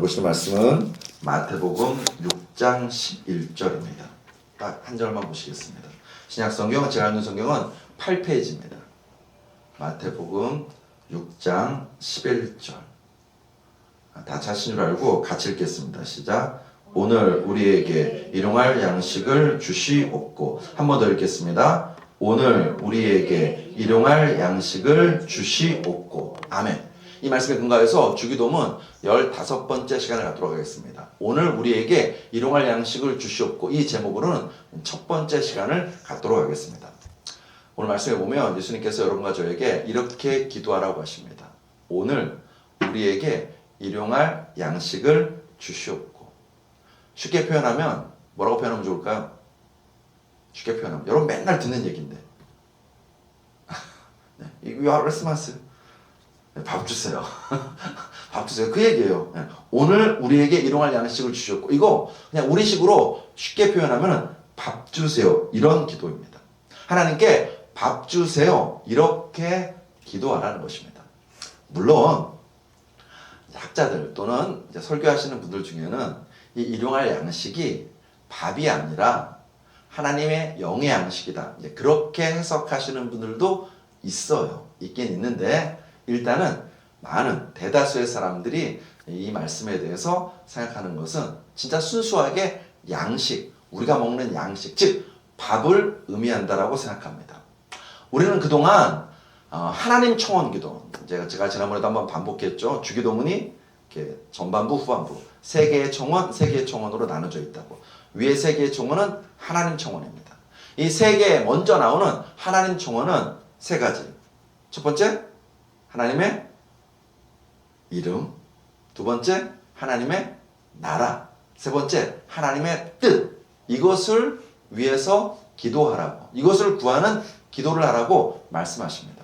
보시는 말씀은 마태복음 6장 11절입니다. 딱 한 절만 보시겠습니다. 신약성경, 제가 읽는 성경은 8페이지입니다. 마태복음 6장 11절. 다 자신 줄 알고 같이 읽겠습니다. 시작. 오늘 우리에게 일용할 양식을 주시옵고. 한 번 더 읽겠습니다. 오늘 우리에게 일용할 양식을 주시옵고. 아멘. 이 말씀에 근거해서 주기도문 15번째 시간을 갖도록 하겠습니다. 오늘 우리에게 일용할 양식을 주시옵고. 이 제목으로는 첫 번째 시간을 갖도록 하겠습니다. 오늘 말씀에 보면 예수님께서 여러분과 저에게 이렇게 기도하라고 하십니다. 오늘 우리에게 일용할 양식을 주시옵고. 쉽게 표현하면 뭐라고 표현하면 좋을까요? 쉽게 표현하면 여러분 맨날 듣는 얘기인데 네, 이거 크리스마스 밥 주세요. 밥 주세요. 그 얘기예요. 네, 오늘 우리에게 일용할 양식을 주시옵고. 이거 그냥 우리식으로 쉽게 표현하면 밥 주세요. 이런 기도입니다. 하나님께 밥 주세요. 이렇게 기도하라는 것입니다. 물론 학자들 또는 이제 설교하시는 분들 중에는 이 일용할 양식이 밥이 아니라 하나님의 영의 양식이다. 이제 그렇게 해석하시는 분들도 있어요. 있긴 있는데 일단은 많은 대다수의 사람들이 이 말씀에 대해서 생각하는 것은 진짜 순수하게 양식, 우리가 먹는 양식, 즉 밥을 의미한다라고 생각합니다. 우리는 그동안 하나님 청원 기도, 제가 지난번에도 한번 반복했죠. 주기도문이 이렇게 전반부, 후반부 세 개의 청원으로 나눠져 있다고. 위에 세 개의 청원은 하나님 청원입니다. 이 세 개 먼저 나오는 하나님 청원은 세 가지. 첫 번째, 하나님의 이름. 두 번째, 하나님의 나라. 세 번째, 하나님의 뜻. 이것을 위해서 기도하라고, 이것을 구하는 기도를 하라고 말씀하십니다.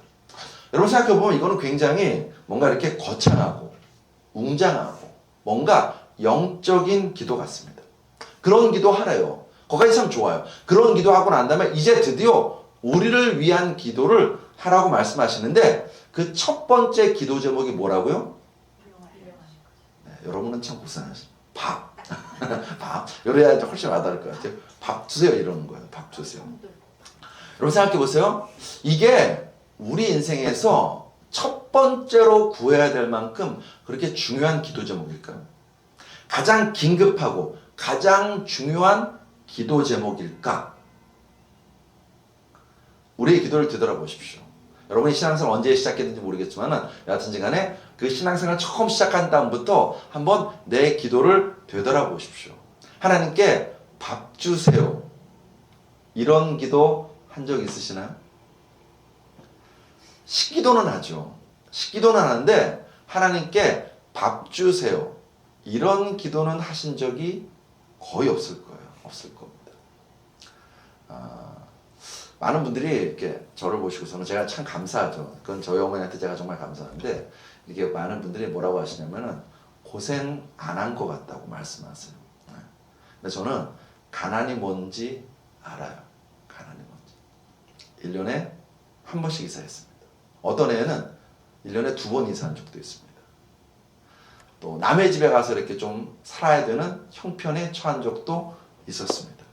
여러분 생각해보면 이거는 굉장히 뭔가 이렇게 거창하고 웅장하고 뭔가 영적인 기도 같습니다. 그런 기도 하래요. 거기까지 참 좋아요. 그런 기도하고 난 다음에 이제 드디어 우리를 위한 기도를 하라고 말씀하시는데 그 첫 번째 기도 제목이 뭐라고요? 네, 여러분은 참 고생하십니다. 밥. 밥. 이래야 훨씬 와닿을 것 같아요. 밥 주세요 이러는 거예요. 밥 주세요. 여러분 생각해 보세요. 이게 우리 인생에서 첫 번째로 구해야 될 만큼 그렇게 중요한 기도 제목일까요? 가장 긴급하고 가장 중요한 기도 제목일까? 우리의 기도를 되돌아보십시오. 여러분이 신앙생활 언제 시작했는지 모르겠지만 여하튼 간에 그 신앙생활 처음 시작한 다음부터 한번 내 기도를 되돌아보십시오. 하나님께 밥 주세요. 이런 기도 한 적 있으시나요? 식기도는 하죠. 식기도는 하는데 하나님께 밥 주세요. 이런 기도는 하신 적이 거의 없을 거예요. 없을 겁니다. 많은 분들이 이렇게 저를 보시고서는 제가 참 감사하죠. 그건 저희 어머니한테 제가 정말 감사한데 이게 많은 분들이 뭐라고 하시냐면은 고생 안 한 것 같다고 말씀하세요. 근데 저는 가난이 뭔지 알아요. 가난이 뭔지. 1년에 한 번씩 이사했습니다. 어떤 애는 1년에 2번 이사한 적도 있습니다. 또 남의 집에 가서 이렇게 좀 살아야 되는 형편에 처한 적도 있었습니다.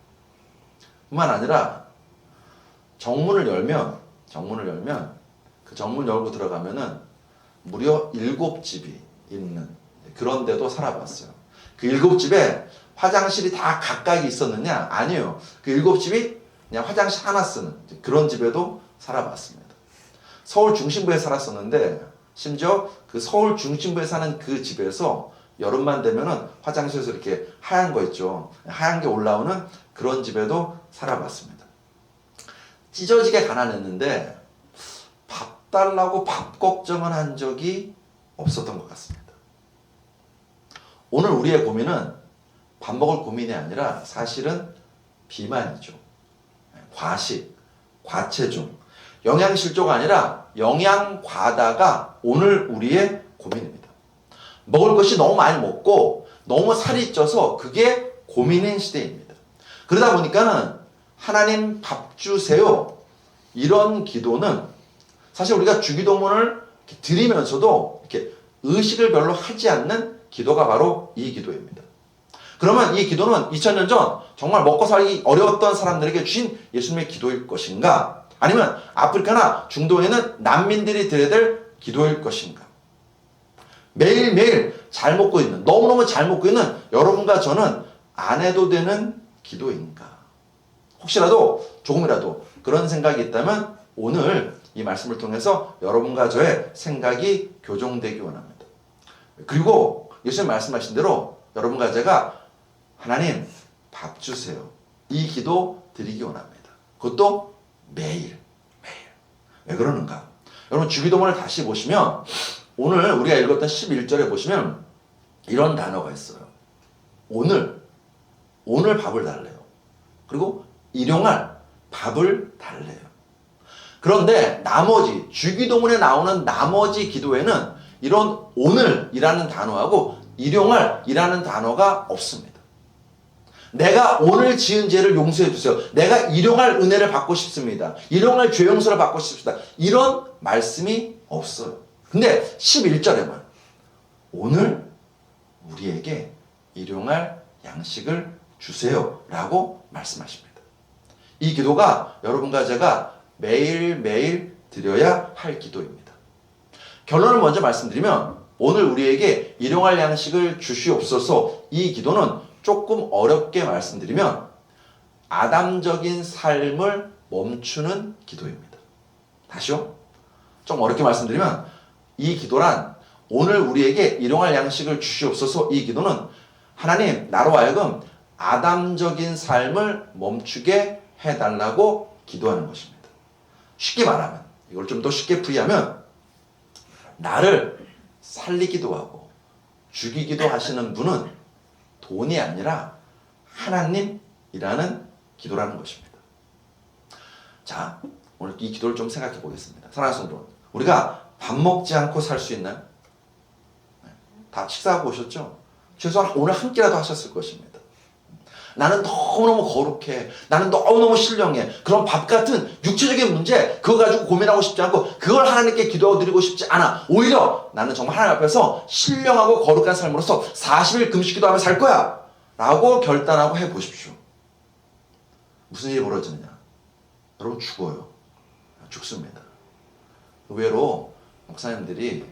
뿐만 아니라 정문을 열면 그 정문 열고 들어가면은 무려 7집이 있는 그런 데도 살아봤어요. 그 7집에 화장실이 다 각각이 있었느냐? 아니에요. 그 7집이 그냥 화장실 하나 쓰는 그런 집에도 살아봤습니다. 서울 중심부에 살았었는데 심지어 그 서울 중심부에 사는 그 집에서 여름만 되면은 화장실에서 이렇게 하얀 거 있죠. 하얀 게 올라오는 그런 집에도 살아봤습니다. 찢어지게 가난했는데 밥 달라고 밥 걱정을 한 적이 없었던 것 같습니다. 오늘 우리의 고민은 밥 먹을 고민이 아니라 사실은 비만이죠. 과식, 과체중, 영양실조가 아니라 영양과다가 오늘 우리의 고민입니다. 먹을 것이 너무 많이 먹고 너무 살이 쪄서 그게 고민인 시대입니다. 그러다 보니까는 하나님 밥 주세요. 이런 기도는 사실 우리가 주기도문을 드리면서도 이렇게 의식을 별로 하지 않는 기도가 바로 이 기도입니다. 그러면 이 기도는 2000년 전 정말 먹고 살기 어려웠던 사람들에게 주신 예수님의 기도일 것인가? 아니면 아프리카나 중동에 있는 난민들이 드려야 될 기도일 것인가? 매일매일 잘 먹고 있는, 너무너무 잘 먹고 있는 여러분과 저는 안 해도 되는 기도인가? 혹시라도 조금이라도 그런 생각이 있다면 오늘 이 말씀을 통해서 여러분과 저의 생각이 교정되기 원합니다. 그리고 예수님 말씀하신 대로 여러분과 제가 하나님 밥 주세요. 이 기도 드리기 원합니다. 그것도 매일. 왜 그러는가? 여러분 주기도문을 다시 보시면 오늘 우리가 읽었던 11절에 보시면 이런 단어가 있어요. 오늘 밥을 달래요. 그리고 일용할 밥을 달래요. 그런데 나머지 주기도문에 나오는 나머지 기도에는 이런 오늘이라는 단어하고 일용할이라는 단어가 없습니다. 내가 오늘 지은 죄를 용서해 주세요. 내가 일용할 은혜를 받고 싶습니다. 일용할 죄 용서를 받고 싶습니다. 이런 말씀이 없어요. 근데 11절에만 오늘 우리에게 일용할 양식을 주세요 라고 말씀하십니다. 이 기도가 여러분과 제가 매일매일 드려야 할 기도입니다. 결론을 먼저 말씀드리면 오늘 우리에게 일용할 양식을 주시옵소서 이 기도는 조금 어렵게 말씀드리면 아담적인 삶을 멈추는 기도입니다. 다시요? 좀 어렵게 말씀드리면 이 기도란 오늘 우리에게 일용할 양식을 주시옵소서 이 기도는 하나님 나로 하여금 아담적인 삶을 멈추게 해달라고 기도하는 것입니다. 쉽게 말하면 이걸 좀 더 쉽게 풀이하면 나를 살리기도 하고 죽이기도 하시는 분은 돈이 아니라 하나님이라는 기도라는 것입니다. 자, 오늘 이 기도를 좀 생각해 보겠습니다. 사랑하는 성도 여러분, 우리가 밥 먹지 않고 살 수 있나요? 다 식사하고 오셨죠? 최소한 오늘 한 끼라도 하셨을 것입니다. 나는 너무너무 거룩해. 나는 너무너무 신령해. 그런 밥 같은 육체적인 문제 그거 가지고 고민하고 싶지 않고 그걸 하나님께 기도드리고 싶지 않아. 오히려 나는 정말 하나님 앞에서 신령하고 거룩한 삶으로서 40일 금식 기도하며 살 거야 라고 결단하고 해보십시오. 무슨 일이 벌어지느냐? 여러분 죽어요. 죽습니다. 의외로 목사님들이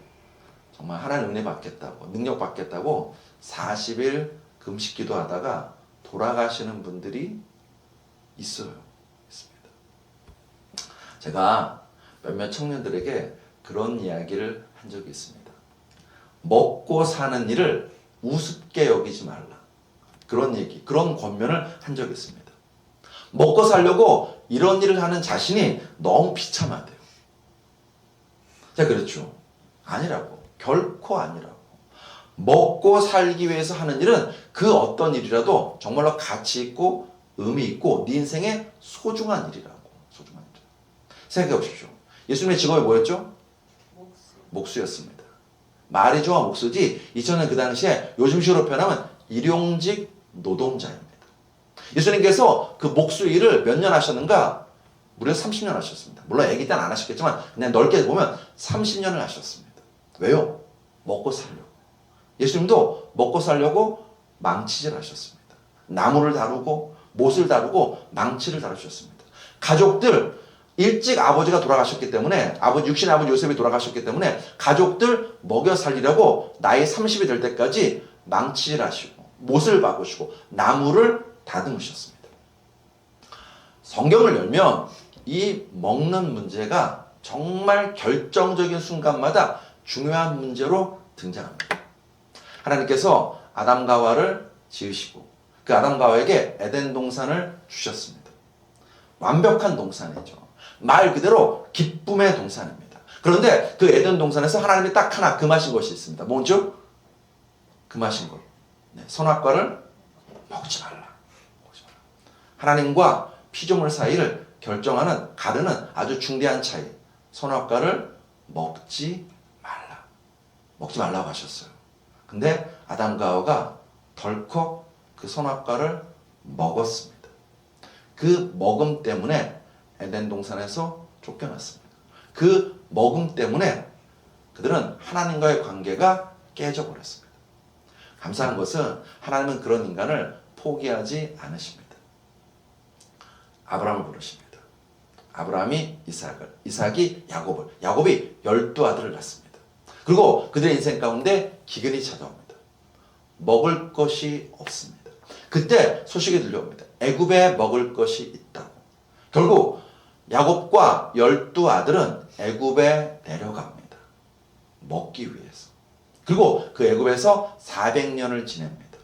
정말 하나님 은혜 받겠다고 능력 받겠다고 40일 금식 기도하다가 돌아가시는 분들이 있습니다. 제가 몇몇 청년들에게 그런 이야기를 한 적이 있습니다. 먹고 사는 일을 우습게 여기지 말라. 그런 얘기, 그런 권면을 한 적이 있습니다. 먹고 살려고 이런 일을 하는 자신이 너무 비참하대요. 제가 그랬죠. 아니라고. 결코 아니라고. 먹고 살기 위해서 하는 일은 그 어떤 일이라도 정말로 가치 있고 의미 있고 네 인생의 소중한 일이라고. 소중한 일. 생각해 보십시오. 예수님의 직업이 뭐였죠? 목수였습니다. 말이 좋아 목수지 2000년 그 당시에 요즘식으로 표현하면 일용직 노동자입니다. 예수님께서 그 목수 일을 몇 년 하셨는가? 무려 30년 하셨습니다. 물론 아기 때는 안 하셨겠지만 그냥 넓게 보면 30년을 하셨습니다. 왜요? 먹고 살려고. 예수님도 먹고 살려고 망치질 하셨습니다. 나무를 다루고 못을 다루고 망치를 다루셨습니다. 가족들 일찍 아버지가 돌아가셨기 때문에 육신의 아버지 요셉이 돌아가셨기 때문에 가족들 먹여 살리려고 나이 30이 될 때까지 망치질 하시고 못을 박으시고 나무를 다듬으셨습니다. 성경을 열면 이 먹는 문제가 정말 결정적인 순간마다 중요한 문제로 등장합니다. 하나님께서 아담과 하와를 지으시고 그 아담과 하와에게 에덴 동산을 주셨습니다. 완벽한 동산이죠. 말 그대로 기쁨의 동산입니다. 그런데 그 에덴 동산에서 하나님이 딱 하나 금하신 것이 있습니다. 뭐죠? 금하신 것. 선악과를 먹지 말라. 하나님과 피조물 사이를 결정하는 가르는 아주 중대한 차이. 선악과를 먹지 말라. 먹지 말라고 하셨어요. 근데 아담과 하와가 덜컥 그 선악과를 먹었습니다. 그 먹음 때문에 에덴 동산에서 쫓겨났습니다. 그 먹음 때문에 그들은 하나님과의 관계가 깨져버렸습니다. 감사한 것은 하나님은 그런 인간을 포기하지 않으십니다. 아브라함을 부르십니다. 아브라함이 이삭을, 이삭이 야곱을, 야곱이 12아들을 낳습니다. 그리고 그들의 인생 가운데 기근이 찾아옵니다. 먹을 것이 없습니다. 그때 소식이 들려옵니다. 애굽에 먹을 것이 있다고. 결국 야곱과 12아들은 애굽에 내려갑니다. 먹기 위해서. 그리고 그 애굽에서 400년을 지냅니다.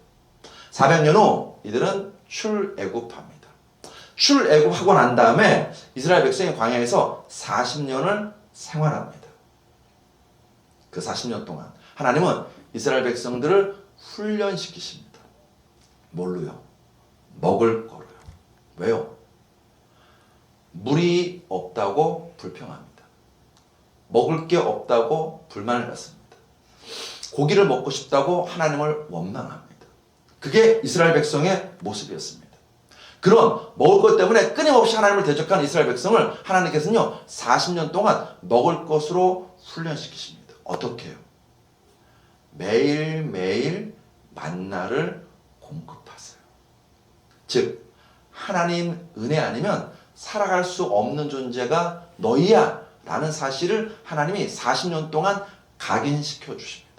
400년 후 이들은 출애굽합니다. 출애굽하고 난 다음에 이스라엘 백성이 광야에서 40년을 생활합니다. 그 40년 동안 하나님은 이스라엘 백성들을 훈련시키십니다. 뭘로요? 먹을 거로요. 왜요? 물이 없다고 불평합니다. 먹을 게 없다고 불만을 갖습니다. 고기를 먹고 싶다고 하나님을 원망합니다. 그게 이스라엘 백성의 모습이었습니다. 그런 먹을 것 때문에 끊임없이 하나님을 대적하는 이스라엘 백성을 하나님께서는요 40년 동안 먹을 것으로 훈련시키십니다. 어떻게 해요? 매일매일 만나를 공급하세요. 즉 하나님 은혜 아니면 살아갈 수 없는 존재가 너희야 라는 사실을 하나님이 40년 동안 각인시켜 주십니다.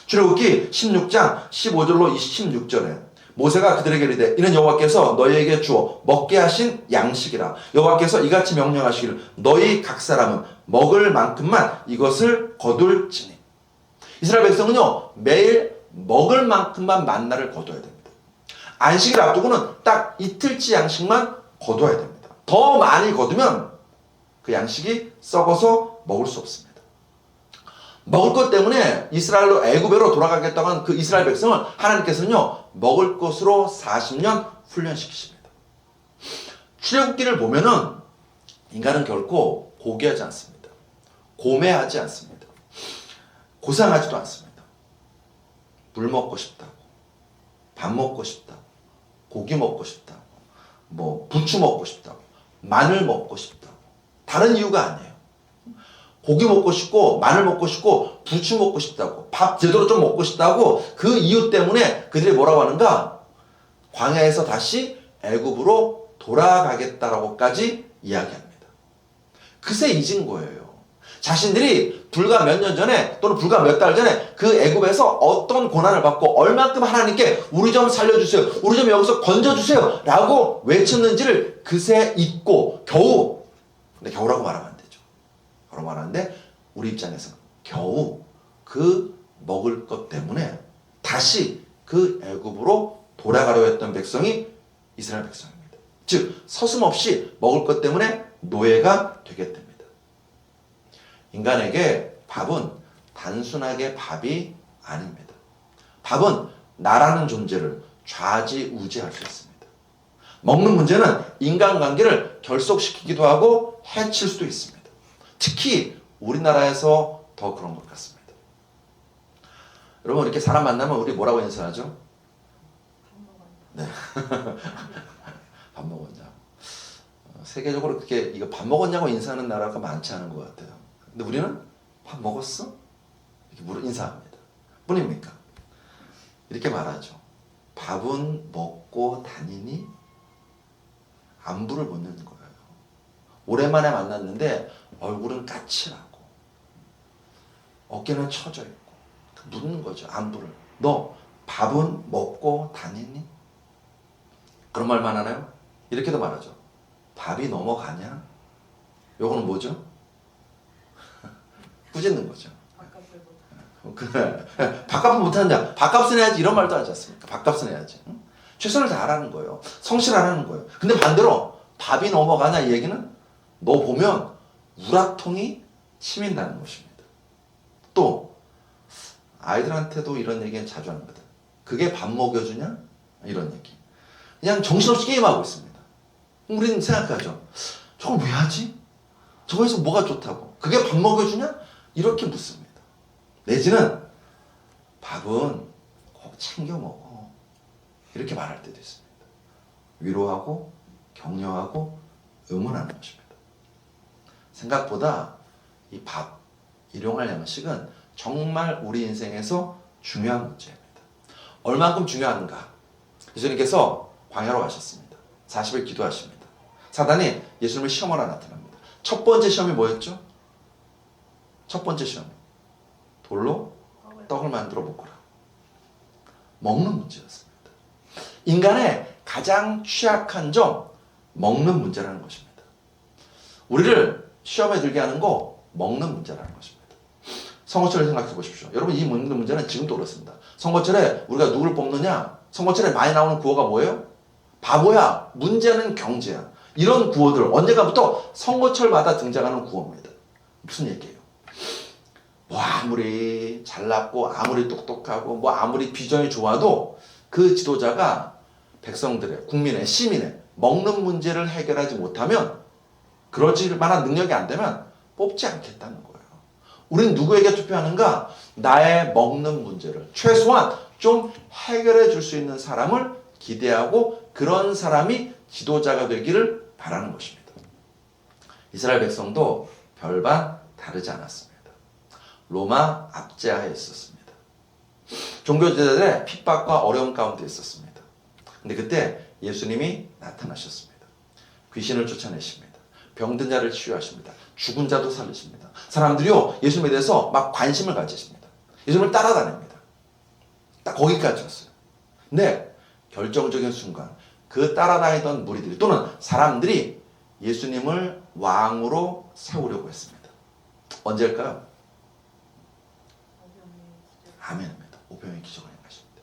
출애굽기 16장 15절로 26절에 모세가 그들에게 이르되 이는 여호와께서 너희에게 주어 먹게 하신 양식이라. 여호와께서 이같이 명령하시기를 너희 각 사람은 먹을 만큼만 이것을 거둘지니. 이스라엘 백성은요 매일 먹을 만큼만 만나를 거둬야 됩니다. 안식일 앞두고는 딱 이틀치 양식만 거둬야 됩니다. 더 많이 거두면 그 양식이 썩어서 먹을 수 없습니다. 먹을 것 때문에 이스라엘로 애굽으로 돌아가겠다고 한 그 이스라엘 백성을 하나님께서는요 먹을 것으로 40년 훈련시키십니다. 출애굽기를 보면은 인간은 결코 고귀하지 않습니다. 고매하지 않습니다. 고상하지도 않습니다. 물 먹고 싶다고, 밥 먹고 싶다고, 고기 먹고 싶다고, 뭐 부추 먹고 싶다고, 마늘 먹고 싶다고. 다른 이유가 아니에요. 고기 먹고 싶고 마늘 먹고 싶고 부추 먹고 싶다고 밥 제대로 좀 먹고 싶다고 그 이유 때문에 그들이 뭐라고 하는가? 광야에서 다시 애굽으로 돌아가겠다라고까지 이야기합니다. 그새 잊은 거예요. 자신들이 불과 몇 년 전에 또는 불과 몇 달 전에 그 애굽에서 어떤 고난을 받고 얼만큼 하나님께 우리 좀 살려주세요. 우리 좀 여기서 건져주세요. 라고 외쳤는지를 그새 잊고 겨우, 근데 겨우라고 말하면 안 되죠. 겨우라고 말하는데 우리 입장에서는 겨우 그 먹을 것 때문에 다시 그 애굽으로 돌아가려 했던 백성이 이스라엘 백성입니다. 즉 서슴없이 먹을 것 때문에 노예가 되게 됩니다. 인간에게 밥은 단순하게 밥이 아닙니다. 밥은 나라는 존재를 좌지우지할 수 있습니다. 먹는 문제는 인간관계를 결속시키기도 하고 해칠 수도 있습니다. 특히 우리나라에서 더 그런 것 같습니다. 여러분 이렇게 사람 만나면 우리 뭐라고 인사하죠? 네. 밥 먹었냐? 세계적으로 그렇게 이거 밥 먹었냐고 인사하는 나라가 많지 않은 것 같아요. 근데 우리는 밥 먹었어? 이렇게 인사합니다. 뿐입니까? 이렇게 말하죠. 밥은 먹고 다니니? 안부를 묻는 거예요. 오랜만에 만났는데 얼굴은 까칠하고 어깨는 처져 있고 묻는 거죠. 안부를. 너 밥은 먹고 다니니? 그런 말만 하나요? 이렇게도 말하죠. 밥이 넘어가냐? 요거는 뭐죠? 꾸짖는 거죠. 밥값은 못한다. 밥값은 해야지 이런 말도 하지 않습니까? 밥값은 해야지. 응? 최선을 다하라는 거예요. 성실하라는 거예요. 근데 반대로 밥이 넘어가냐 이 얘기는 너 보면 우라통이 치민다는 것입니다. 또 아이들한테도 이런 얘기는 자주 합니다. 그게 밥 먹여주냐? 이런 얘기. 그냥 정신없이 게임하고 있습니다. 우리는 생각하죠. 저걸 왜 하지? 저거에서 뭐가 좋다고? 그게 밥 먹여주냐? 이렇게 묻습니다. 내지는 밥은 꼭 챙겨 먹어. 이렇게 말할 때도 있습니다. 위로하고 격려하고 응원하는 것입니다. 생각보다 이 밥, 일용할 양식은 정말 우리 인생에서 중요한 문제입니다. 얼만큼 중요한가? 예수님께서 광야로 가셨습니다. 40일 기도하십니다. 사단이 예수님을 시험하러 나타납니다. 첫 번째 시험이 뭐였죠? 첫 번째 시험. 돌로 떡을 만들어 먹거라. 먹는 문제였습니다. 인간의 가장 취약한 점, 먹는 문제라는 것입니다. 우리를 시험에 들게 하는 거 먹는 문제라는 것입니다. 선거철을 생각해 보십시오. 여러분 이 먹는 문제는 지금도 그렇습니다. 선거철에 우리가 누구를 뽑느냐? 선거철에 많이 나오는 구호가 뭐예요? 바보야, 문제는 경제야. 이런 구호들 언제가부터 선거철마다 등장하는 구호입니다. 무슨 얘기예요? 뭐 아무리 잘났고 아무리 똑똑하고 뭐 아무리 비전이 좋아도 그 지도자가 백성들의, 국민의, 시민의 먹는 문제를 해결하지 못하면, 그러지 만한 능력이 안 되면 뽑지 않겠다는 거예요. 우린 누구에게 투표하는가? 나의 먹는 문제를 최소한 좀 해결해 줄 수 있는 사람을 기대하고 그런 사람이 지도자가 되기를 바라는 것입니다. 이스라엘 백성도 별반 다르지 않았습니다. 로마 압제하에 있었습니다. 종교지도자들의 핍박과 어려움 가운데 있었습니다. 근데 그때 예수님이 나타나셨습니다. 귀신을 쫓아내십니다. 병든 자를 치유하십니다. 죽은 자도 살리십니다. 사람들이요, 예수님에 대해서 막 관심을 가지십니다. 예수님을 따라다닙니다. 딱 거기까지였어요. 근데 결정적인 순간 그 따라다니던 무리들이 또는 사람들이 예수님을 왕으로 세우려고 했습니다. 언제일까요? 아멘입니다. 오병의 기적을 행하십니다.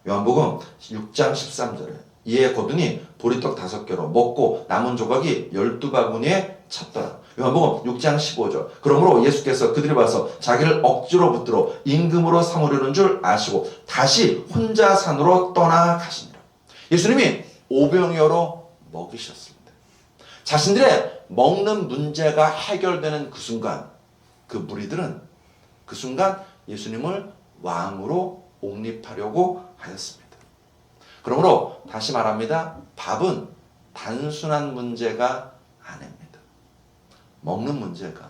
요한복음 6장 13절에 이에 거두니 보리떡 5개로 먹고 남은 조각이 12바구니에 찼더라. 요한복음 6장 15절. 그러므로 예수께서 그들이 와서 자기를 억지로 붙들어 임금으로 삼으려는 줄 아시고 다시 혼자 산으로 떠나가시니라. 예수님이 오병이어로 먹이셨습니다. 자신들의 먹는 문제가 해결되는 그 순간, 그 무리들은 그 순간 예수님을 왕으로 옹립하려고 하였습니다. 그러므로 다시 말합니다. 밥은 단순한 문제가 아닙니다. 먹는 문제가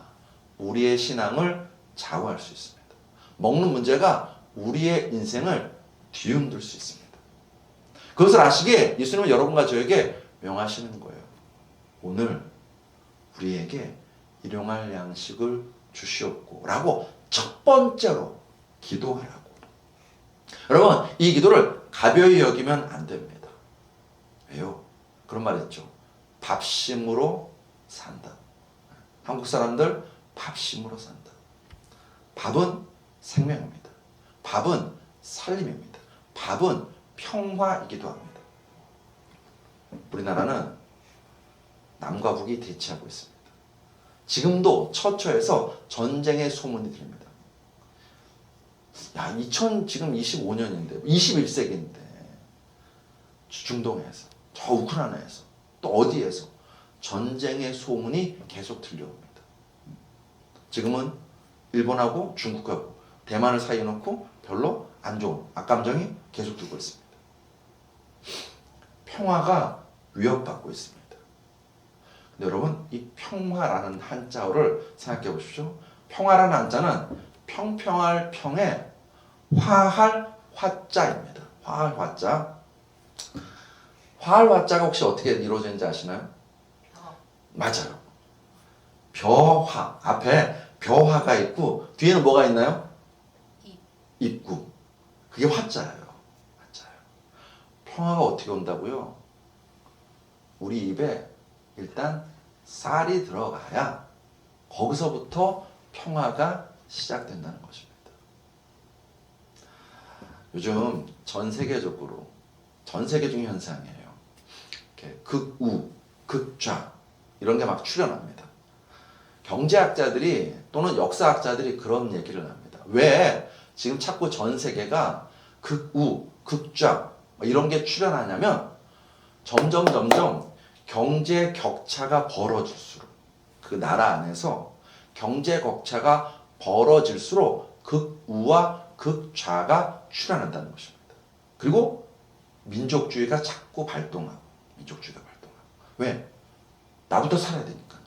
우리의 신앙을 좌우할 수 있습니다. 먹는 문제가 우리의 인생을 뒤흔들 수 있습니다. 그것을 아시기에 예수님은 여러분과 저에게 명하시는 거예요. 오늘 우리에게 일용할 양식을 주시옵고 라고 첫 번째로 기도하라고. 여러분, 이 기도를 가벼이 여기면 안 됩니다. 왜요? 그런 말 있죠. 밥심으로 산다. 한국 사람들 밥심으로 산다. 밥은 생명입니다. 밥은 살림입니다. 밥은 평화이기도 합니다. 우리나라는 남과 북이 대치하고 있습니다. 지금도 처처에서 전쟁의 소문이 들립니다. 야, 지금 25년인데, 21세기인데, 중동에서, 저 우크라이나에서, 또 어디에서 전쟁의 소문이 계속 들려옵니다. 지금은 일본하고 중국하고 대만을 사이에 놓고 별로 안 좋은 악감정이 계속 들고 있습니다. 평화가 위협받고 있습니다. 근데 여러분, 이 평화라는 한자어를 생각해 보십시오. 평화라는 한자는 평평할 평에 화할 화자입니다. 화할 화자. 화할 화자가 혹시 어떻게 이루어지는지 아시나요? 맞아요. 벼화. 앞에 벼화가 있고 뒤에는 뭐가 있나요? 입구. 그게 화자예요. 화자예요. 평화가 어떻게 온다고요? 우리 입에 일단 쌀이 들어가야 거기서부터 평화가 시작된다는 것입니다. 요즘 전 세계적으로 전 세계적인 현상이에요. 이렇게 극우, 극좌 이런 게 막 출현합니다. 경제학자들이 또는 역사학자들이 그런 얘기를 합니다. 왜 지금 자꾸 전 세계가 극우, 극좌 이런 게 출현하냐면 점점 경제 격차가 벌어질수록 그 나라 안에서 경제 격차가 벌어질수록 극우와 극좌가 출현한다는 것입니다. 그리고 민족주의가 자꾸 발동하고 왜? 나부터 살아야 되니까요.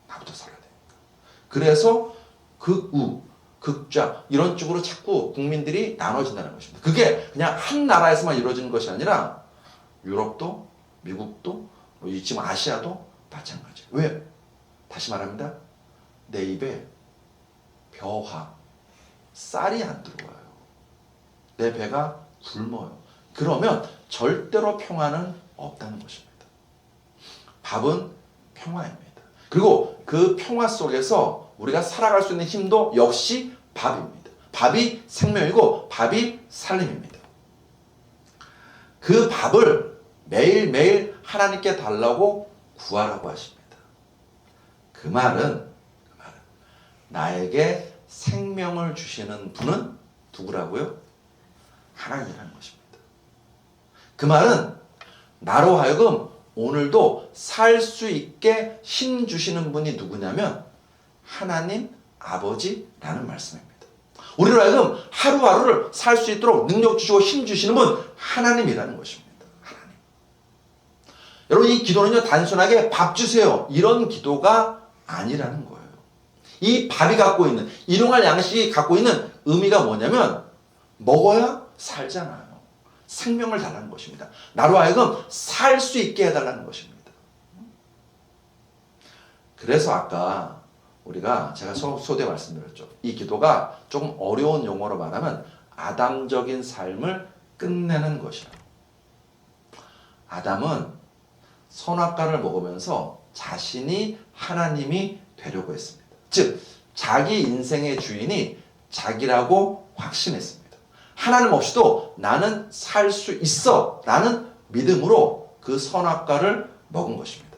나부터 살아야 되니까. 그래서 극우, 극좌 이런 쪽으로 자꾸 국민들이 나눠진다는 것입니다. 그게 그냥 한 나라에서만 이루어지는 것이 아니라 유럽도 미국도 지금 아시아도 마찬가지예요. 왜? 다시 말합니다. 내 입에 벼와 쌀이 안 들어와요. 내 배가 굶어요. 그러면 절대로 평화는 없다는 것입니다. 밥은 평화입니다. 그리고 그 평화 속에서 우리가 살아갈 수 있는 힘도 역시 밥입니다. 밥이 생명이고 밥이 살림입니다. 그 밥을 매일매일 하나님께 달라고 구하라고 하십니다. 그 말은 나에게 생명을 주시는 분은 누구라고요? 하나님이라는 것입니다. 그 말은 나로 하여금 오늘도 살 수 있게 힘 주시는 분이 누구냐면 하나님 아버지라는 말씀입니다. 우리로 하여금 하루하루를 살 수 있도록 능력 주시고 힘 주시는 분 하나님이라는 것입니다. 하나님. 여러분 이 기도는요 단순하게 밥 주세요 이런 기도가 아니라는 거예요. 이 밥이 갖고 있는 일용할 양식이 갖고 있는 의미가 뭐냐면 먹어야 살잖아요. 생명을 달라는 것입니다. 나로 하여금 살 수 있게 해달라는 것입니다. 그래서 아까 제가 소대 말씀드렸죠. 이 기도가 조금 어려운 용어로 말하면 아담적인 삶을 끝내는 것이라. 아담은 선악과를 먹으면서 자신이 하나님이 되려고 했습니다. 즉 자기 인생의 주인이 자기라고 확신했습니다. 하나님 없이도 나는 살 수 있어 라는 믿음으로 그 선악과를 먹은 것입니다.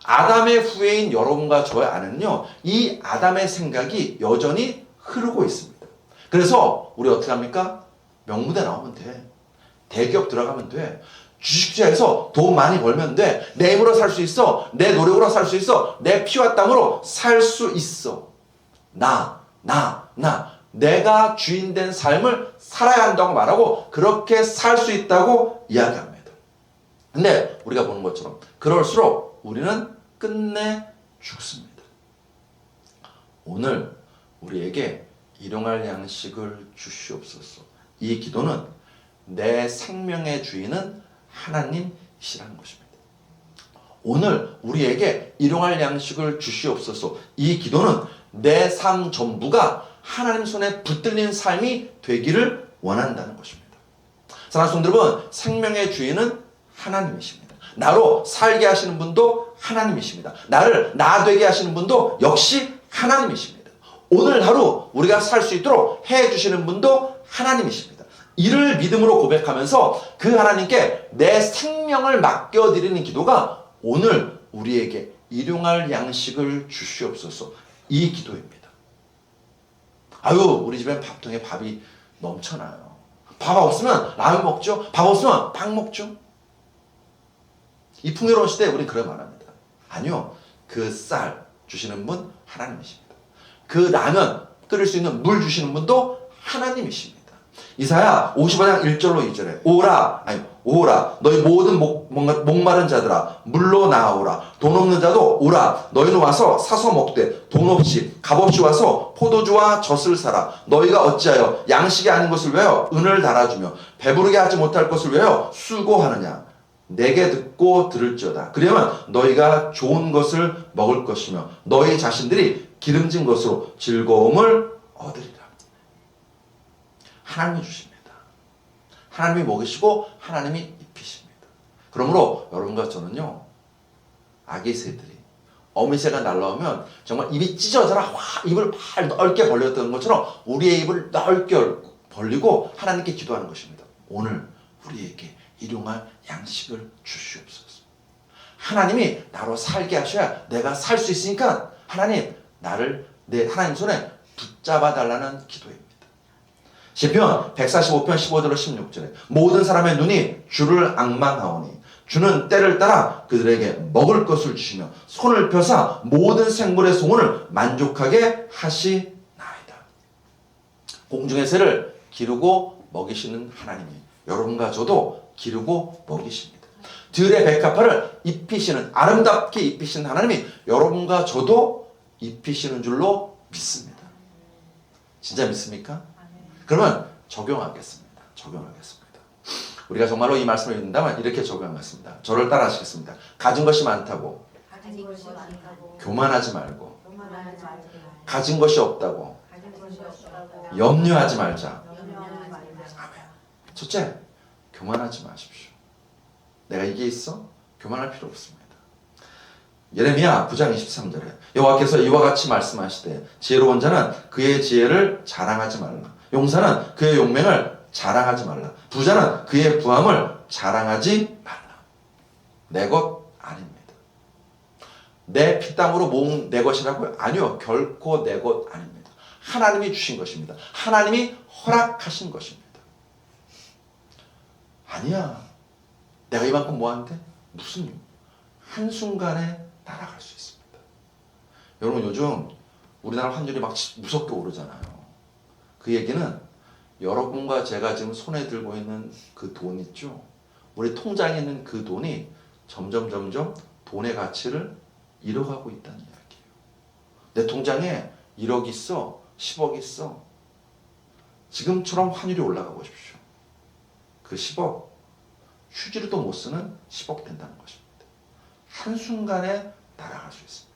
아담의 후예인 여러분과 저의 안에는요 이 아담의 생각이 여전히 흐르고 있습니다. 그래서 우리 어떻게 합니까? 명무대 나오면 돼. 대기업 들어가면 돼. 주식투자해서 돈 많이 벌면 돼. 내 힘으로 살 수 있어. 내 노력으로 살 수 있어. 내 피와 땀으로 살 수 있어. 내가 주인된 삶을 살아야 한다고 말하고 그렇게 살 수 있다고 이야기합니다. 근데 우리가 보는 것처럼 그럴수록 우리는 끝내 죽습니다. 오늘 우리에게 일용할 양식을 주시옵소서. 이 기도는 내 생명의 주인은 하나님이시라는 것입니다. 오늘 우리에게 일용할 양식을 주시옵소서. 이 기도는 내 삶 전부가 하나님 손에 붙들린 삶이 되기를 원한다는 것입니다. 사랑하는 성도 여러분, 생명의 주인은 하나님이십니다. 나로 살게 하시는 분도 하나님이십니다. 나를 나 되게 하시는 분도 역시 하나님이십니다. 오늘 하루 우리가 살 수 있도록 해주시는 분도 하나님이십니다. 이를 믿음으로 고백하면서 그 하나님께 내 생명을 맡겨드리는 기도가 오늘 우리에게 일용할 양식을 주시옵소서. 이 기도입니다. 우리 집엔 밥통에 밥이 넘쳐나요. 밥 없으면 라면 먹죠. 밥 없으면 빵 먹죠. 이 풍요로운 시대에 우리는 그래 말합니다. 아니요. 그 쌀 주시는 분 하나님이십니다. 그 라면 끓일 수 있는 물 주시는 분도 하나님이십니다. 이사야 55장 1절로 2절에 오라 너희 모든 목마른 자들아 물로 나아오라. 돈 없는 자도 오라. 너희는 와서 사서 먹되 돈 없이 값없이 와서 포도주와 젖을 사라. 너희가 어찌하여 양식이 아닌 것을 위하여 은을 달아주며 배부르게 하지 못할 것을 위하여 수고하느냐. 내게 듣고 들을지어다. 그러면 너희가 좋은 것을 먹을 것이며 너희 자신들이 기름진 것으로 즐거움을 얻으리라. 하나님이 주십니다. 하나님이 먹이시고 하나님이 입히십니다. 그러므로 여러분과 저는요, 아기 새들이 어미새가 날라오면 정말 입이 찢어져라 입을 넓게 벌렸던 것처럼 우리의 입을 넓게 벌리고 하나님께 기도하는 것입니다. 오늘 우리에게 일용할 양식을 주시옵소서. 하나님이 나로 살게 하셔야 내가 살 수 있으니까 하나님 나를 내 하나님 손에 붙잡아 달라는 기도입니다. 시편 145편 15절로 16절에 모든 사람의 눈이 주를 앙망하오니 주는 때를 따라 그들에게 먹을 것을 주시며 손을 펴사 모든 생물의 소원을 만족하게 하시나이다. 공중의 새를 기르고 먹이시는 하나님이 여러분과 저도 기르고 먹이십니다. 들의 백합화를 입히시는 아름답게 입히시는 하나님이 여러분과 저도 입히시는 줄로 믿습니다. 진짜 믿습니까? 그러면 적용하겠습니다. 우리가 정말로 이 말씀을 읽는다면 이렇게 적용하겠습니다. 저를 따라 하시겠습니다. 가진 것이 많다고 교만하지 말고, 가진 것이 없다고 염려하지 말자. 첫째, 교만하지 마십시오. 내가 이게 있어? 교만할 필요 없습니다. 예레미야 9장 23절에 여호와께서 이와 같이 말씀하시되 지혜로운 자는 그의 지혜를 자랑하지 말라. 용사는 그의 용맹을 자랑하지 말라. 부자는 그의 부함을 자랑하지 말라. 내 것 아닙니다. 내 피땀으로 모은 내 것이라고요? 아니요. 결코 내 것 아닙니다. 하나님이 주신 것입니다. 하나님이 허락하신 것입니다. 아니야. 내가 이만큼 모았는데 무슨 한순간에 따라갈 수 있습니다. 여러분 요즘 우리나라 환율이 막 무섭게 오르잖아요. 그 얘기는 여러분과 제가 지금 손에 들고 있는 그 돈 있죠? 우리 통장에 있는 그 돈이 점점 돈의 가치를 잃어가고 있다는 이야기예요. 내 통장에 1억 있어, 10억 있어. 지금처럼 환율이 올라가고 싶죠. 그 10억 휴지로도 못 쓰는 10억 된다는 것입니다. 한순간에 날아갈 수 있습니다.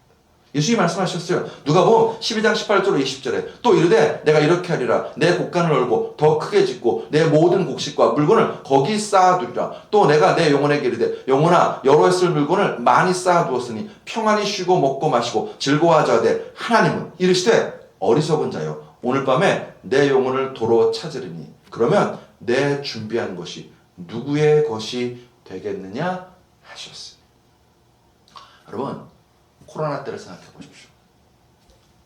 예수님이 말씀하셨어요. 누가복음 12장 18절 20절에 또 이르되 내가 이렇게 하리라. 내 곳간을 열고 더 크게 짓고 내 모든 곡식과 물건을 거기 쌓아두리라. 또 내가 내 영혼에게 이르되 영혼아 여러 해 쓸 물건을 많이 쌓아두었으니 평안히 쉬고 먹고 마시고 즐거워하자 하되 하나님은 이르시되 어리석은 자여 오늘 밤에 내 영혼을 도로 찾으리니 그러면 내 준비한 것이 누구의 것이 되겠느냐 하셨으니. 여러분 코로나 때를 생각해 보십시오.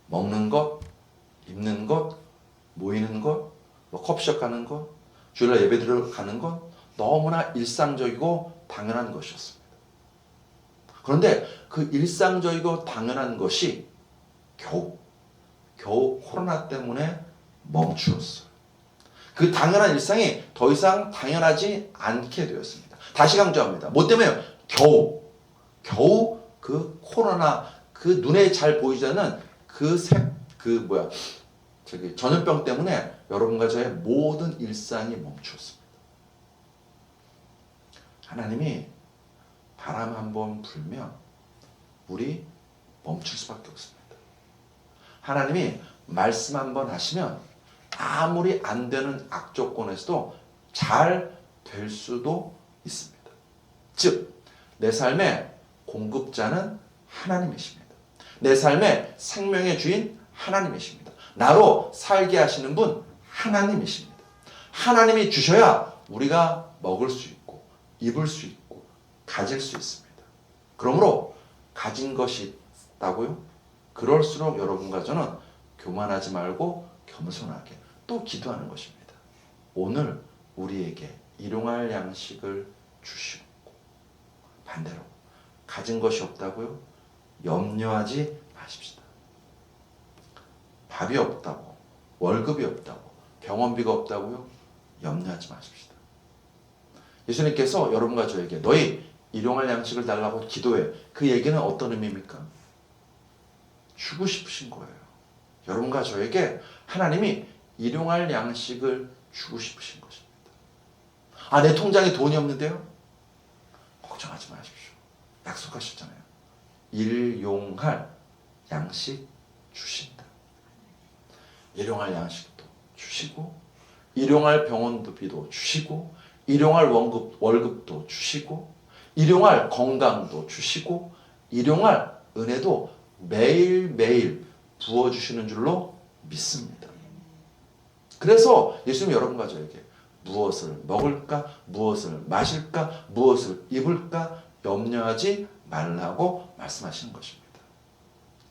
먹는 것, 입는 것, 모이는 것, 커피숍 가는 것, 주일날 예배 들어가는 것 너무나 일상적이고 당연한 것이었습니다. 그런데 그 일상적이고 당연한 것이 겨우 코로나 때문에 멈추었어요. 그 당연한 일상이 더 이상 당연하지 않게 되었습니다. 다시 강조합니다. 뭐 때문에요? 겨우 그 코로나 그 눈에 잘 보이지 않는 전염병 때문에 여러분과 저의 모든 일상이 멈추었습니다. 하나님이 바람 한번 불면 우리 멈출 수밖에 없습니다. 하나님이 말씀 한번 하시면 아무리 안 되는 악조건에서도 잘 될 수도 있습니다. 즉, 내 삶의 공급자는 하나님이십니다. 내 삶의 생명의 주인 하나님이십니다. 나로 살게 하시는 분 하나님이십니다. 하나님이 주셔야 우리가 먹을 수 있고 입을 수 있고 가질 수 있습니다. 그러므로 가진 것이 있다고요? 그럴수록 여러분과 저는 교만하지 말고 겸손하게 또 기도하는 것입니다. 오늘 우리에게 일용할 양식을 주시고 반대로 가진 것이 없다고요? 염려하지 마십시다. 밥이 없다고, 월급이 없다고, 병원비가 없다고요? 염려하지 마십시다. 예수님께서 여러분과 저에게 너희 일용할 양식을 달라고 기도해. 그 얘기는 어떤 의미입니까? 주고 싶으신 거예요. 여러분과 저에게 하나님이 일용할 양식을 주고 싶으신 것입니다. 아, 내 통장에 돈이 없는데요? 걱정하지 마십시오. 약속하셨잖아요. 일용할 양식 주신다. 일용할 양식도 주시고 일용할 병원비도 주시고 일용할 월급도 주시고 일용할 건강도 주시고 일용할 은혜도 매일매일 부어주시는 줄로 믿습니다. 그래서 예수님이 여러분과 저에게 무엇을 먹을까, 무엇을 마실까, 무엇을 입을까 염려하지 말라고 말씀하시는 것입니다.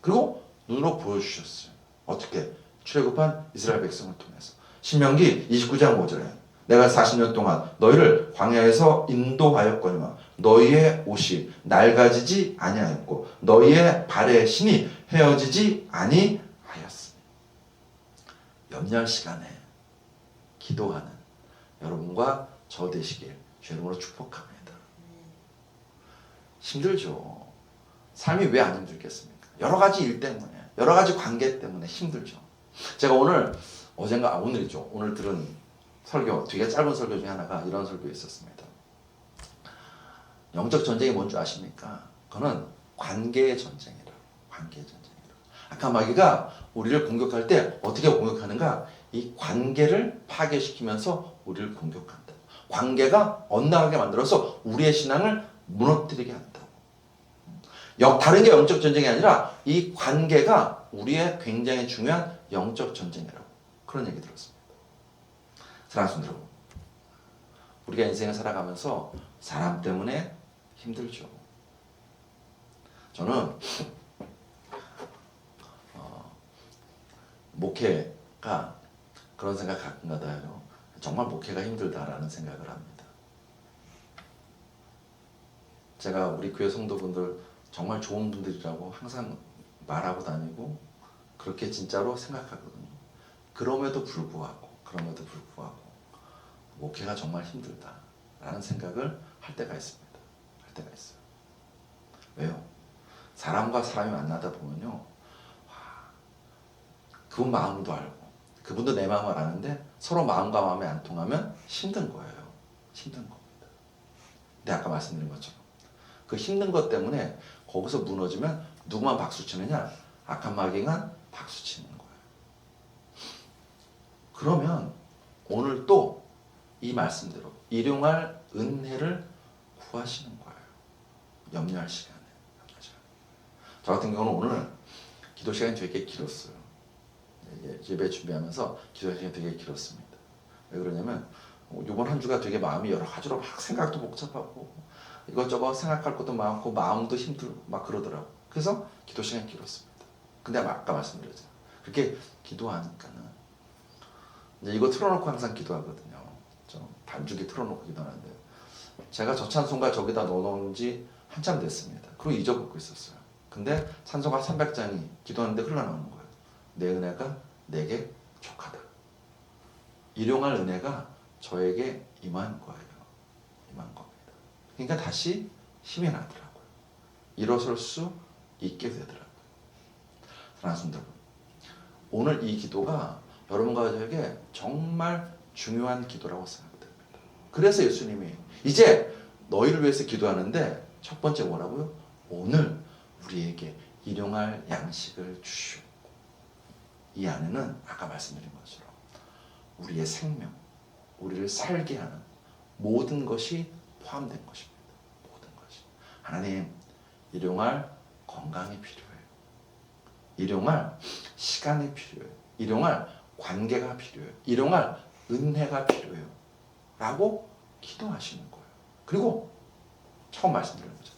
그리고 눈으로 보여주셨어요. 어떻게? 출애굽한 이스라엘 백성을 통해서. 신명기 29장 5절에 내가 40년 동안 너희를 광야에서 인도하였거니와 너희의 옷이 낡아지지 아니하였고 너희의 발의 신이 헤어지지 아니하였으니. 염려할 시간에 기도하는 여러분과 저 되시길 주의 이름으로 축복합니다. 힘들죠. 삶이 왜 안 힘들겠습니까? 여러 가지 일 때문에, 여러 가지 관계 때문에 힘들죠. 제가 오늘 오늘이죠. 오늘 들은 설교, 되게 짧은 설교 중에 하나가 이런 설교에 있었습니다. 영적 전쟁이 뭔지 아십니까? 그거는 관계의 전쟁이라고. 관계의 전쟁이라고. 아까 마귀가 우리를 공격할 때 어떻게 공격하는가? 이 관계를 파괴시키면서 우리를 공격한다. 관계가 엇나가게 만들어서 우리의 신앙을 무너뜨리게 한다. 다른 게 영적 전쟁이 아니라 이 관계가 우리의 굉장히 중요한 영적 전쟁이라고. 그런 얘기 들었습니다. 사랑하는 성도 여러분, 우리가 인생을 살아가면서 사람 때문에 힘들죠. 저는 목회가 그런 생각 가끔가다 해요. 정말 목회가 힘들다라는 생각을 합니다. 제가 우리 교회 성도분들 정말 좋은 분들이라고 항상 말하고 다니고 그렇게 진짜로 생각하거든요. 그럼에도 불구하고 목회가 정말 힘들다라는 생각을 할 때가 있습니다. 할 때가 있어요. 왜요? 사람과 사람이 만나다 보면요, 그분 마음도 알고 그분도 내 마음을 아는데 서로 마음과 마음이 안 통하면 힘든 거예요. 힘든 겁니다. 근데 아까 말씀드린 것처럼 그 힘든 것 때문에 거기서 무너지면 누구만 박수 치느냐? 악한 마귀가 박수 치는 거예요. 그러면 오늘 또 이 말씀대로 일용할 은혜를 구하시는 거예요. 염려할 시간에. 저 같은 경우는 오늘 기도 시간이 되게 길었어요. 예배 준비하면서 기도 시간이 되게 길었습니다. 왜 그러냐면 이번 한 주가 되게 마음이 여러 가지로 막 생각도 복잡하고 이것저것 생각할 것도 많고 마음도 힘들고 막 그러더라고. 그래서 기도 시간이 길었습니다. 근데 아까 말씀드렸잖아요. 그렇게 기도하니까는 이제 이거 틀어놓고 항상 기도하거든요. 좀 반주기 틀어놓고 기도하는데 제가 저 찬송가 저기다 넣어놓은 지 한참 됐습니다. 그리고 잊어먹고 있었어요. 근데 찬송가 300장이 기도하는데 흘러나오는 거예요. 내 은혜가 내게 족하다. 일용할 은혜가 저에게 임한 거예요. 임한 겁니다. 그러니까 다시 힘이 나더라고요. 일어설 수 있게 되더라고요. 사랑하는 여러분, 오늘 이 기도가 여러분과 저에게 정말 중요한 기도라고 생각됩니다. 그래서 예수님이 이제 너희를 위해서 기도하는데 첫 번째 뭐라고요? 오늘 우리에게 일용할 양식을 주시옵고 이 안에는 아까 말씀드린 것처럼 우리의 생명, 우리를 살게 하는 모든 것이 포함된 것입니다. 모든 것이. 하나님, 일용할 건강이 필요해요. 일용할 시간이 필요해요. 일용할 관계가 필요해요. 일용할 은혜가 필요해요. 라고 기도하시는 거예요. 그리고 처음 말씀드린 거죠.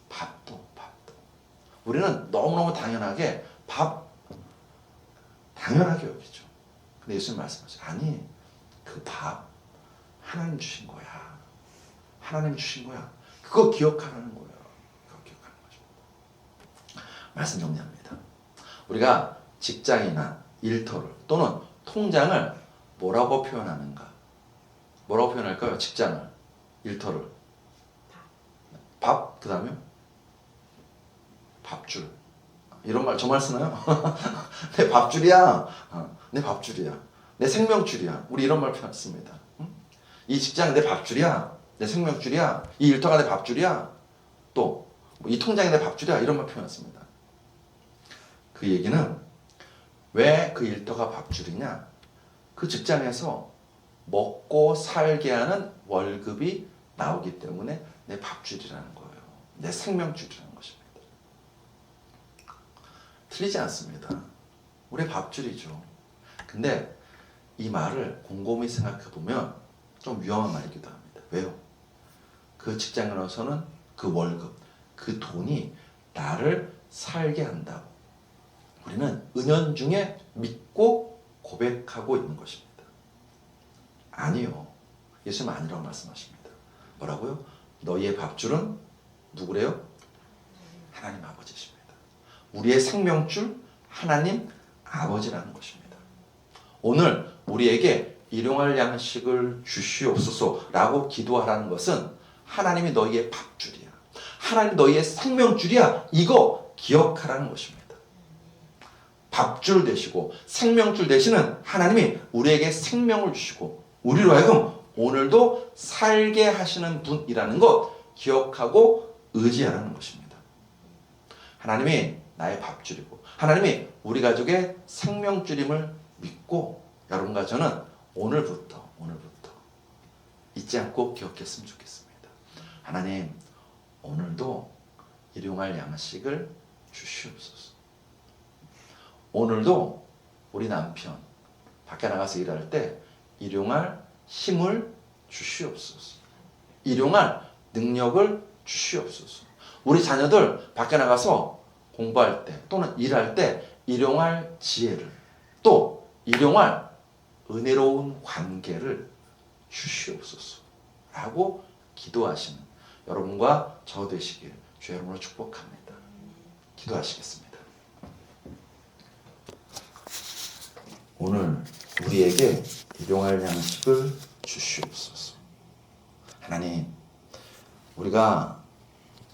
밥도. 우리는 너무너무 당연하게 밥 당연하게 여기죠. 근데 예수님 말씀하세요. 아니, 그 밥 하나님 주신 거야. 하나님 주신 거야. 그거 기억하라는 거예요. 그거 기억하는 거죠. 말씀 정리합니다. 우리가 직장이나 일터를 또는 통장을 뭐라고 표현하는가? 뭐라고 표현할까요? 직장을, 일터를. 밥, 그 다음에 밥줄. 이런 말 정말 쓰나요? 내 밥줄이야. 내 밥줄이야. 내 생명줄이야. 우리 이런 말 표현했습니다. 이 직장이 내 밥줄이야. 내 생명줄이야. 이 일터가 내 밥줄이야. 또 이 통장이 내 밥줄이야. 이런 말 표현했습니다. 그 얘기는 왜 그 일터가 밥줄이냐? 그 직장에서 먹고 살게 하는 월급이 나오기 때문에 내 밥줄이라는 거예요. 내 생명줄이라는 것입니다. 틀리지 않습니다. 우리 밥줄이죠. 근데 이 말을 곰곰이 생각해보면 좀 위험한 말이기도 합니다. 왜요? 그 직장으로서는 그 월급, 그 돈이 나를 살게 한다고 우리는 은연중에 믿고 고백하고 있는 것입니다. 아니요. 예수님 아니라고 말씀하십니다. 뭐라고요? 너희의 밥줄은 누구래요? 하나님 아버지십니다. 우리의 생명줄 하나님 아버지라는 것입니다. 오늘 우리에게 일용할 양식을 주시옵소서라고 기도하라는 것은 하나님이 너희의 밥줄이야. 하나님 너희의 생명줄이야. 이거 기억하라는 것입니다. 밥줄 되시고 생명줄 되시는 하나님이 우리에게 생명을 주시고 우리로 하여금 오늘도 살게 하시는 분이라는 것 기억하고 의지하라는 것입니다. 하나님이 나의 밥줄이고 하나님이 우리 가족의 생명줄임을 믿고 여러분과 저는 오늘부터 잊지 않고 기억했으면 좋겠습니다. 하나님, 오늘도 일용할 양식을 주시옵소서. 오늘도 우리 남편 밖에 나가서 일할 때 일용할 힘을 주시옵소서. 일용할 능력을 주시옵소서. 우리 자녀들 밖에 나가서 공부할 때 또는 일할 때 일용할 지혜를 또 일용할 은혜로운 관계를 주시옵소서 라고 기도하시는 여러분과 저 되시길 주의 이름으로 축복합니다. 기도하시겠습니다. 오늘 우리에게 일용할 양식을 주시옵소서. 하나님, 우리가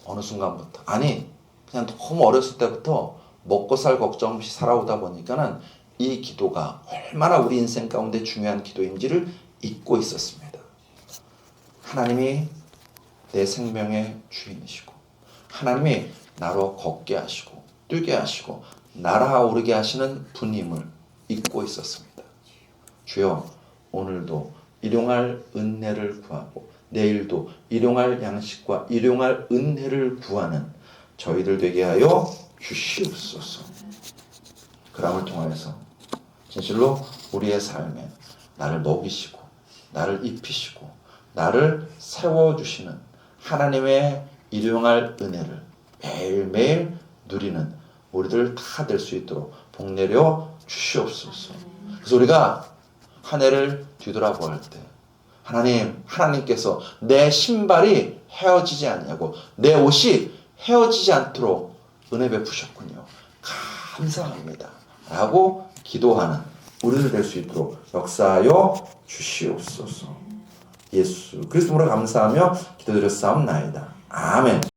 어느 순간부터 그냥 너무 어렸을 때부터 먹고 살 걱정 없이 살아오다 보니까는 이 기도가 얼마나 우리 인생 가운데 중요한 기도인지를 잊고 있었습니다. 하나님이 내 생명의 주인이시고 하나님이 나로 걷게 하시고 뛰게 하시고 날아오르게 하시는 분임을 잊고 있었습니다. 주여, 오늘도 일용할 은혜를 구하고 내일도 일용할 양식과 일용할 은혜를 구하는 저희들 되게 하여 주시옵소서. 그람을 통하여서 진실로 우리의 삶에 나를 먹이시고 나를 입히시고 나를 세워주시는 하나님의 일용할 은혜를 매일매일 누리는 우리들 다 될 수 있도록 복내려 주시옵소서. 그래서 우리가 한 해를 뒤돌아보할 때 하나님께서 내 신발이 헤어지지 않냐고 내 옷이 헤어지지 않도록 은혜 베푸셨군요. 감사합니다 라고 기도하는 우리들 될 수 있도록 역사하여 주시옵소서. 예수 그리스도로 감사하며 기도드렸사옵나이다. 아멘.